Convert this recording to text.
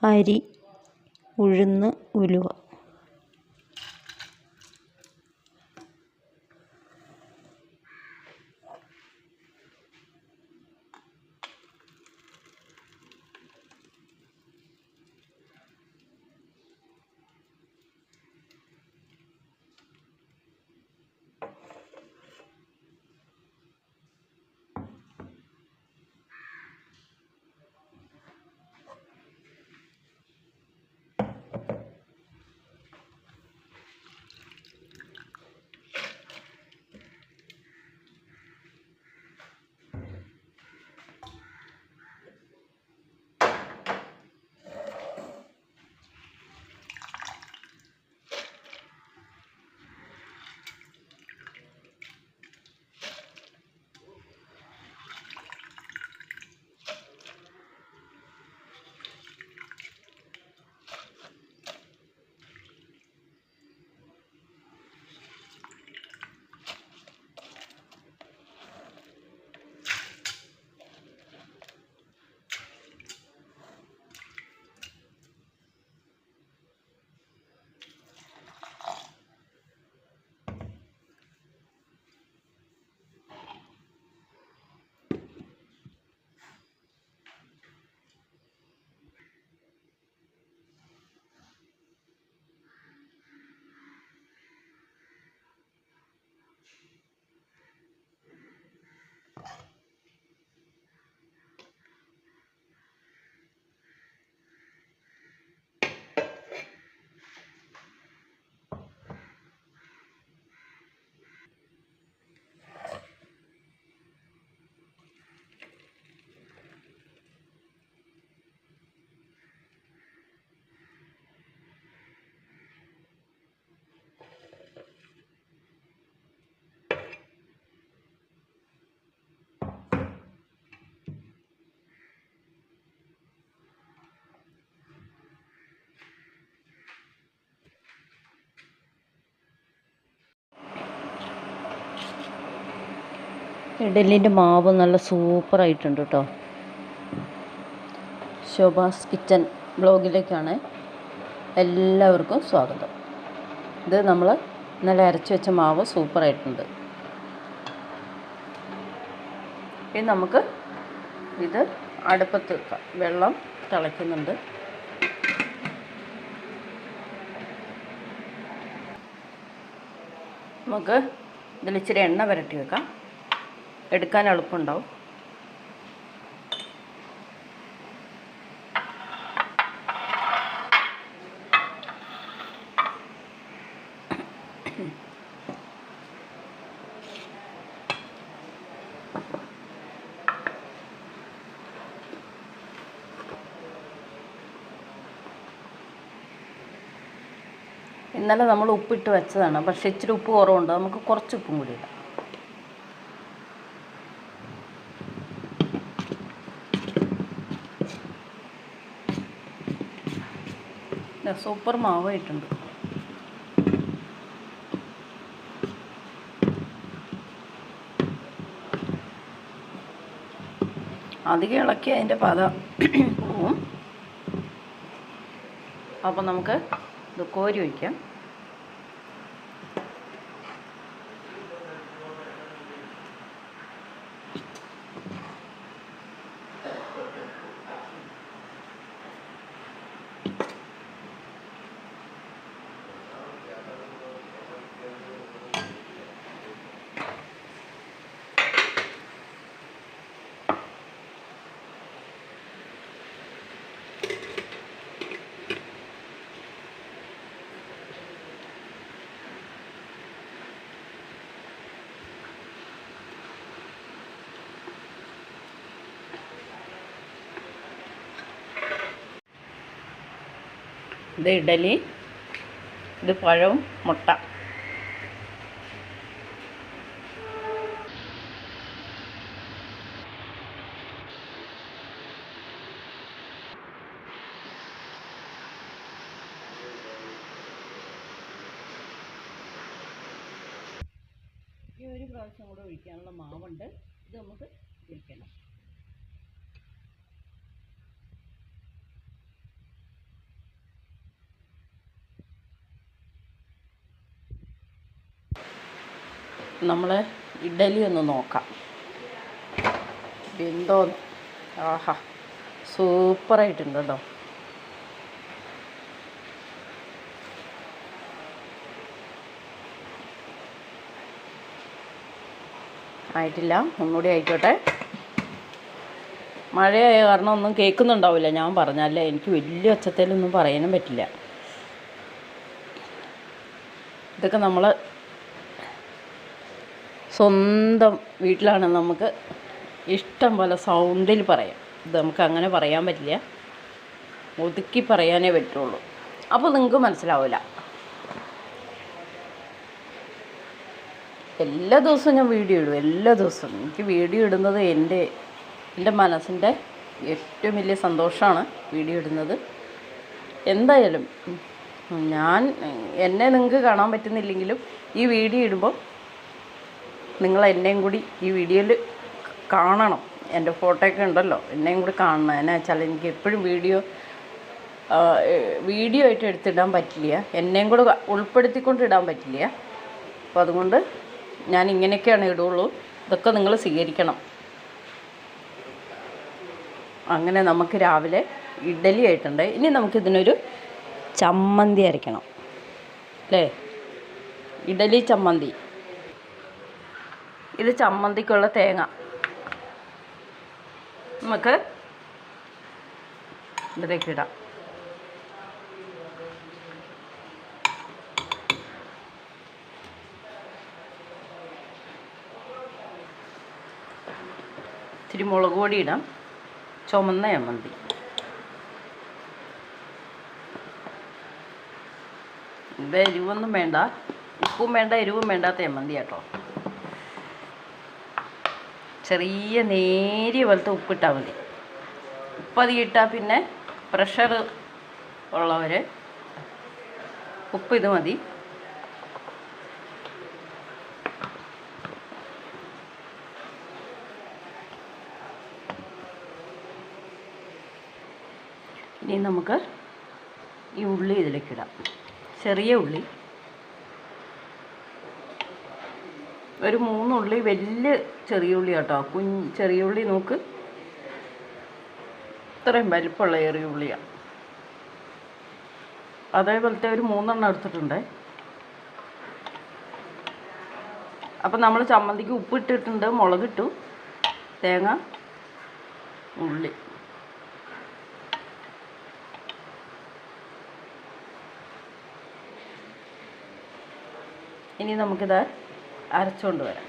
അരി, ഉഴുന്ന്, ഉലുവ. ഇഡലിൻ്റെ മാവ് നല്ല സൂപ്പറായിട്ടുണ്ട് കേട്ടോ. ശോഭാസ് കിച്ചൻ ബ്ലോഗിലേക്കാണ് എല്ലാവർക്കും സ്വാഗതം. ഇത് നമ്മൾ ഇന്നലെ അരച്ച് വെച്ച മാവ് സൂപ്പറായിട്ടുണ്ട്. ഇനി നമുക്ക് ഇത് അടുപ്പത്ത് വെക്കാം. വെള്ളം തിളയ്ക്കുന്നുണ്ട്. നമുക്ക് ഇതിൽ ഇച്ചിരി എണ്ണ പുരട്ടി വെക്കാം. എടുക്കാൻ എളുപ്പമുണ്ടാവും. ഇന്നലെ നമ്മൾ ഉപ്പിട്ട് വെച്ചതാണ്, പക്ഷേ ഇച്ചിരി ഉപ്പ് കുറവുണ്ട്. നമുക്ക് കുറച്ച് ഉപ്പും കൂടി ഇടാം. സൂപ്പർ മാവായിട്ടുണ്ട്. അധികം ഇളക്കി അതിൻ്റെ പത പോവും. അപ്പം നമുക്ക് ഇത് കോരി വയ്ക്കാം. ഇത് ഇഡലി, ഇത് പഴവും മുട്ട. ഈ ഒരു പ്രാവശ്യം കൂടെ ഒഴിക്കാനുള്ള മാവുണ്ട്. ഇത് നമുക്ക് ഒഴിക്കണം. നമ്മൾ ഇഡലി ഒന്ന് നോക്കാം എന്തോ. ആഹാ, സൂപ്പറായിട്ടുണ്ട് കേട്ടോ. ആയിട്ടില്ല, ഒന്നുകൂടി ആയിക്കോട്ടെ. മഴയായ കാരണം ഒന്നും കേൾക്കുന്നുണ്ടാവില്ല ഞാൻ പറഞ്ഞാലേ. എനിക്ക് വലിയ ഒച്ചത്തേലൊന്നും പറയാനും പറ്റില്ല. ഇതൊക്കെ നമ്മൾ സ്വന്തം വീട്ടിലാണ് നമുക്ക് ഇഷ്ടം പോലെ സൗണ്ടിൽ പറയാം. ഇത് നമുക്ക് അങ്ങനെ പറയാൻ പറ്റില്ല, ഒതുക്കി പറയാനേ പറ്റുള്ളൂ. അപ്പോൾ നിങ്ങൾക്ക് മനസ്സിലാവില്ല. എല്ലാ ദിവസവും ഞാൻ വീഡിയോ ഇടും, എല്ലാ ദിവസവും. എനിക്ക് വീഡിയോ ഇടുന്നത് എൻ്റെ മനസ്സിൻ്റെ ഏറ്റവും വലിയ സന്തോഷമാണ് വീഡിയോ ഇടുന്നത്. എന്തായാലും എന്നെ നിങ്ങൾക്ക് കാണാൻ പറ്റുന്നില്ലെങ്കിലും ഈ വീഡിയോ ഇടുമ്പോൾ നിങ്ങൾ എന്നെയും കൂടി ഈ വീഡിയോയിൽ കാണണം. എൻ്റെ ഫോട്ടോയൊക്കെ ഉണ്ടല്ലോ, എന്നെയും കൂടി കാണണം. എന്നാ വെച്ചാൽ എനിക്ക് എപ്പോഴും വീഡിയോ ആയിട്ട് എടുത്തിടാൻ പറ്റില്ല, എന്നെയും കൂടെ ഉൾപ്പെടുത്തിക്കൊണ്ട് ഇടാൻ പറ്റില്ല. അപ്പോൾ അതുകൊണ്ട് ഞാൻ ഇങ്ങനെയൊക്കെയാണ് ഇടുള്ളൂ. ഇതൊക്കെ നിങ്ങൾ സ്വീകരിക്കണം. അങ്ങനെ നമുക്ക് രാവിലെ ഇഡ്ഡലി ആയിട്ടുണ്ട്. ഇനി നമുക്കിതിനൊരു ചമ്മന്തി അരയ്ക്കണം അല്ലേ? ഇഡലി ചമ്മന്തി. ഇത് ചമ്മന്തിക്കുള്ള തേങ്ങ നമുക്ക് ഇതിലേക്ക് ഇടാം. ഇത്തിരി മുളക് പൊടി ഇടാം, ചുമന്ന ചമ്മന്തി. ഇത് എരിവൊന്നും വേണ്ട, ഉപ്പും വേണ്ട, എരിവും വേണ്ടാത്ത ചമ്മന്തി കേട്ടോ. ചെറിയ നേരിയ പോലത്തെ ഉപ്പിട്ടാൽ മതി. ഉപ്പധികം ഇട്ടാൽ പിന്നെ പ്രഷർ ഉള്ളവർ ഉപ്പ് ഇത് മതി. ഇനി നമുക്ക് ഈ ഉള്ളി ഇതിലേക്കിടാം. ചെറിയ ഉള്ളി ഒരു 3 ഉള്ളി, വലിയ ചെറിയ ഉള്ളി കേട്ടോ. ചെറിയ ഉള്ളി നോക്ക്, ഇത്രയും വലിപ്പമുള്ള ചെറിയ ഉള്ളിയാണ്. അതേപോലത്തെ ഒരു 3 എണ്ണം എടുത്തിട്ടുണ്ട്. അപ്പം നമ്മൾ ചമ്മന്തിക്ക് ഉപ്പിട്ടിട്ടുണ്ട്, മുളകിട്ടു, തേങ്ങ, ഉള്ളി. ഇനി നമുക്കിത് അരച്ചുകൊണ്ട് വരാം.